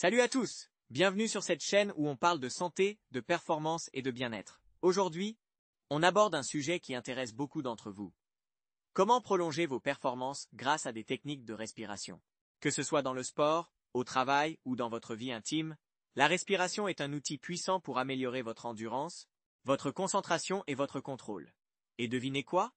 Salut à tous, bienvenue sur cette chaîne où on parle de santé, de performance et de bien-être. Aujourd'hui, on aborde un sujet qui intéresse beaucoup d'entre vous. Comment prolonger vos performances grâce à des techniques de respiration? Que ce soit dans le sport, au travail ou dans votre vie intime, la respiration est un outil puissant pour améliorer votre endurance, votre concentration et votre contrôle. Et devinez quoi?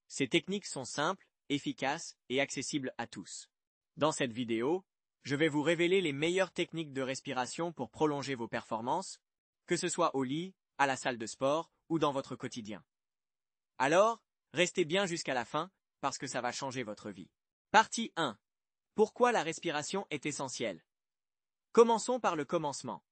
Ces techniques sont simples, efficaces et accessibles à tous. Dans cette vidéo, je vais vous révéler les meilleures techniques de respiration pour prolonger vos performances, que ce soit au lit, à la salle de sport ou dans votre quotidien. Alors, restez bien jusqu'à la fin, parce que ça va changer votre vie. Partie 1. Pourquoi la respiration est essentielle? Commençons par le commencement.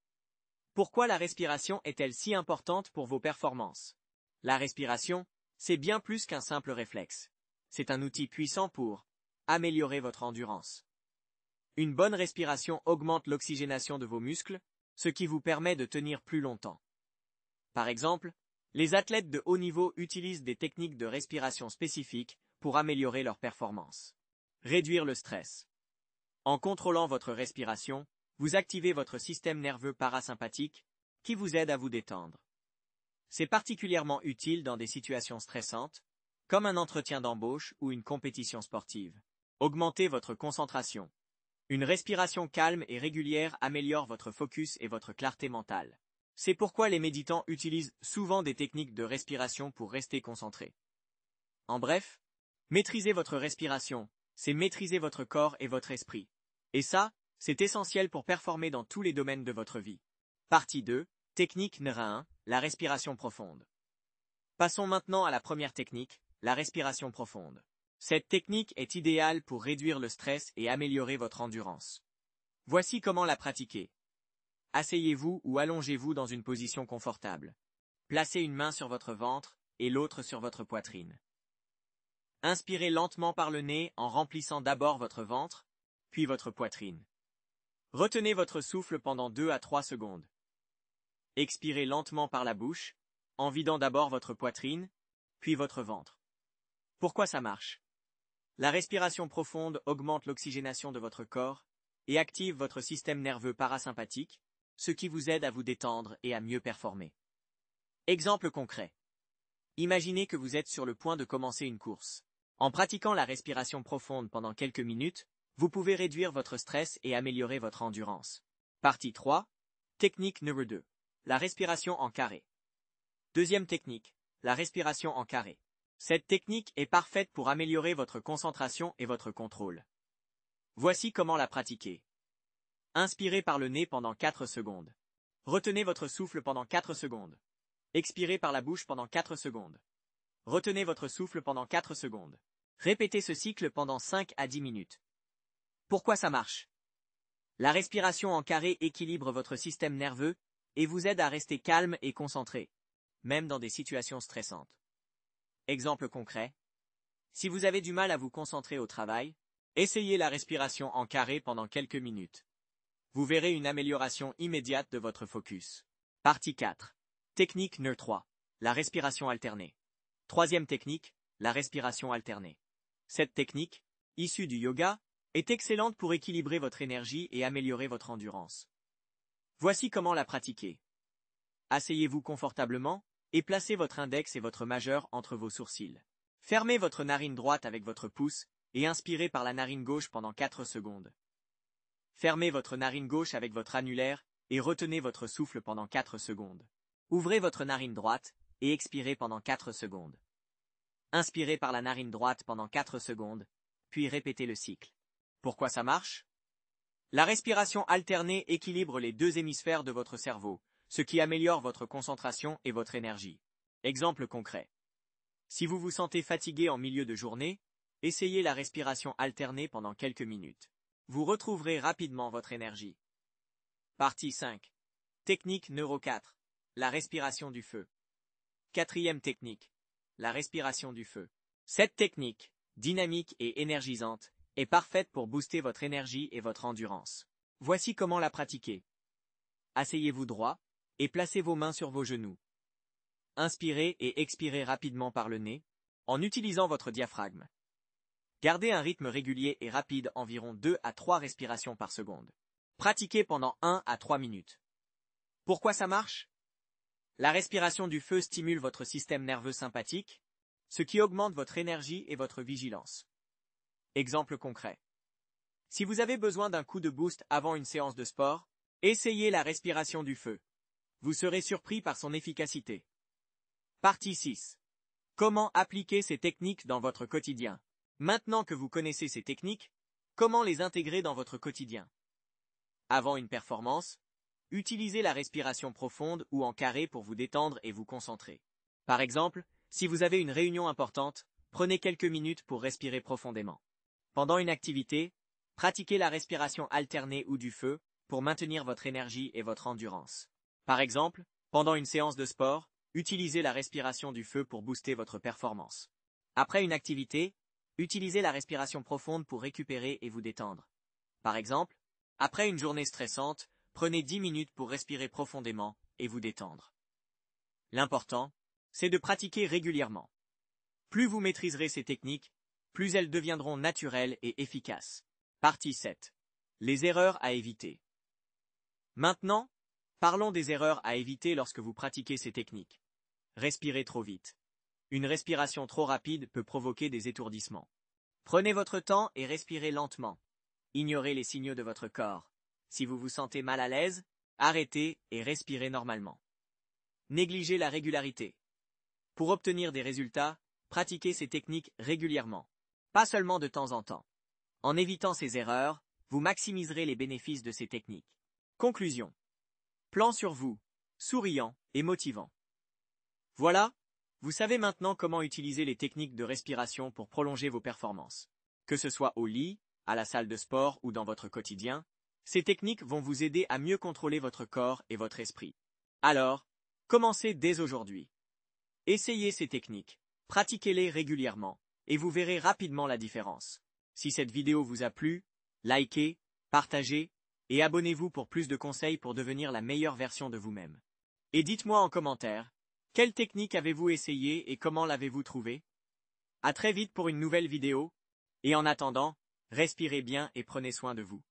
Pourquoi la respiration est-elle si importante pour vos performances? La respiration, c'est bien plus qu'un simple réflexe. C'est un outil puissant pour améliorer votre endurance. Une bonne respiration augmente l'oxygénation de vos muscles, ce qui vous permet de tenir plus longtemps. Par exemple, les athlètes de haut niveau utilisent des techniques de respiration spécifiques pour améliorer leur performance. Réduire le stress. En contrôlant votre respiration, vous activez votre système nerveux parasympathique, qui vous aide à vous détendre. C'est particulièrement utile dans des situations stressantes, comme un entretien d'embauche ou une compétition sportive. Augmentez votre concentration. Une respiration calme et régulière améliore votre focus et votre clarté mentale. C'est pourquoi les méditants utilisent souvent des techniques de respiration pour rester concentrés. En bref, maîtriser votre respiration, c'est maîtriser votre corps et votre esprit. Et ça, c'est essentiel pour performer dans tous les domaines de votre vie. Partie 2, technique n 1, la respiration profonde. Passons maintenant à la première technique, la respiration profonde. Cette technique est idéale pour réduire le stress et améliorer votre endurance. Voici comment la pratiquer. Asseyez-vous ou allongez-vous dans une position confortable. Placez une main sur votre ventre et l'autre sur votre poitrine. Inspirez lentement par le nez en remplissant d'abord votre ventre, puis votre poitrine. Retenez votre souffle pendant 2 à 3 secondes. Expirez lentement par la bouche, en vidant d'abord votre poitrine, puis votre ventre. Pourquoi ça marche? La respiration profonde augmente l'oxygénation de votre corps et active votre système nerveux parasympathique, ce qui vous aide à vous détendre et à mieux performer. Exemple concret. Imaginez que vous êtes sur le point de commencer une course. En pratiquant la respiration profonde pendant quelques minutes, vous pouvez réduire votre stress et améliorer votre endurance. Partie 3. Technique n 2. La respiration en carré. Deuxième technique, la respiration en carré. Cette technique est parfaite pour améliorer votre concentration et votre contrôle. Voici comment la pratiquer. Inspirez par le nez pendant 4 secondes. Retenez votre souffle pendant 4 secondes. Expirez par la bouche pendant 4 secondes. Retenez votre souffle pendant 4 secondes. Répétez ce cycle pendant 5 à 10 minutes. Pourquoi ça marche? La respiration en carré équilibre votre système nerveux et vous aide à rester calme et concentré, même dans des situations stressantes. Exemple concret. Si vous avez du mal à vous concentrer au travail, essayez la respiration en carré pendant quelques minutes. Vous verrez une amélioration immédiate de votre focus. Partie 4. Technique n 3. La respiration alternée. Troisième technique, la respiration alternée. Cette technique, issue du yoga, est excellente pour équilibrer votre énergie et améliorer votre endurance. Voici comment la pratiquer. Asseyez-vous confortablement et placez votre index et votre majeur entre vos sourcils. Fermez votre narine droite avec votre pouce et inspirez par la narine gauche pendant 4 secondes. Fermez votre narine gauche avec votre annulaire et retenez votre souffle pendant 4 secondes. Ouvrez votre narine droite et expirez pendant 4 secondes. Inspirez par la narine droite pendant 4 secondes, puis répétez le cycle. Pourquoi ça marche? La respiration alternée équilibre les deux hémisphères de votre cerveau, ce qui améliore votre concentration et votre énergie. Exemple concret. Si vous vous sentez fatigué en milieu de journée, essayez la respiration alternée pendant quelques minutes. Vous retrouverez rapidement votre énergie. Partie 5. Technique n 4. La respiration du feu. Quatrième technique. La respiration du feu. Cette technique, dynamique et énergisante, est parfaite pour booster votre énergie et votre endurance. Voici comment la pratiquer. Asseyez-vous droit et placez vos mains sur vos genoux. Inspirez et expirez rapidement par le nez, en utilisant votre diaphragme. Gardez un rythme régulier et rapide, environ 2 à 3 respirations par seconde. Pratiquez pendant 1 à 3 minutes. Pourquoi ça marche? La respiration du feu stimule votre système nerveux sympathique, ce qui augmente votre énergie et votre vigilance. Exemple concret. Si vous avez besoin d'un coup de boost avant une séance de sport, essayez la respiration du feu. Vous serez surpris par son efficacité. Partie 6. Comment appliquer ces techniques dans votre quotidien? Maintenant que vous connaissez ces techniques, comment les intégrer dans votre quotidien? Avant une performance, utilisez la respiration profonde ou en carré pour vous détendre et vous concentrer. Par exemple, si vous avez une réunion importante, prenez quelques minutes pour respirer profondément. Pendant une activité, pratiquez la respiration alternée ou du feu pour maintenir votre énergie et votre endurance. Par exemple, pendant une séance de sport, utilisez la respiration du feu pour booster votre performance. Après une activité, utilisez la respiration profonde pour récupérer et vous détendre. Par exemple, après une journée stressante, prenez 10 minutes pour respirer profondément et vous détendre. L'important, c'est de pratiquer régulièrement. Plus vous maîtriserez ces techniques, plus elles deviendront naturelles et efficaces. Partie 7. Les erreurs à éviter. Maintenant, parlons des erreurs à éviter lorsque vous pratiquez ces techniques. Respirez trop vite. Une respiration trop rapide peut provoquer des étourdissements. Prenez votre temps et respirez lentement. Ignorez les signaux de votre corps. Si vous vous sentez mal à l'aise, arrêtez et respirez normalement. Négligez la régularité. Pour obtenir des résultats, pratiquez ces techniques régulièrement, pas seulement de temps en temps. En évitant ces erreurs, vous maximiserez les bénéfices de ces techniques. Conclusion. Plan sur vous, souriant et motivant. Voilà, vous savez maintenant comment utiliser les techniques de respiration pour prolonger vos performances. Que ce soit au lit, à la salle de sport ou dans votre quotidien, ces techniques vont vous aider à mieux contrôler votre corps et votre esprit. Alors, commencez dès aujourd'hui. Essayez ces techniques, pratiquez-les régulièrement, et vous verrez rapidement la différence. Si cette vidéo vous a plu, likez, partagez, et abonnez-vous pour plus de conseils pour devenir la meilleure version de vous-même. Et dites-moi en commentaire, quelle technique avez-vous essayé et comment l'avez-vous trouvée? À très vite pour une nouvelle vidéo, et en attendant, respirez bien et prenez soin de vous.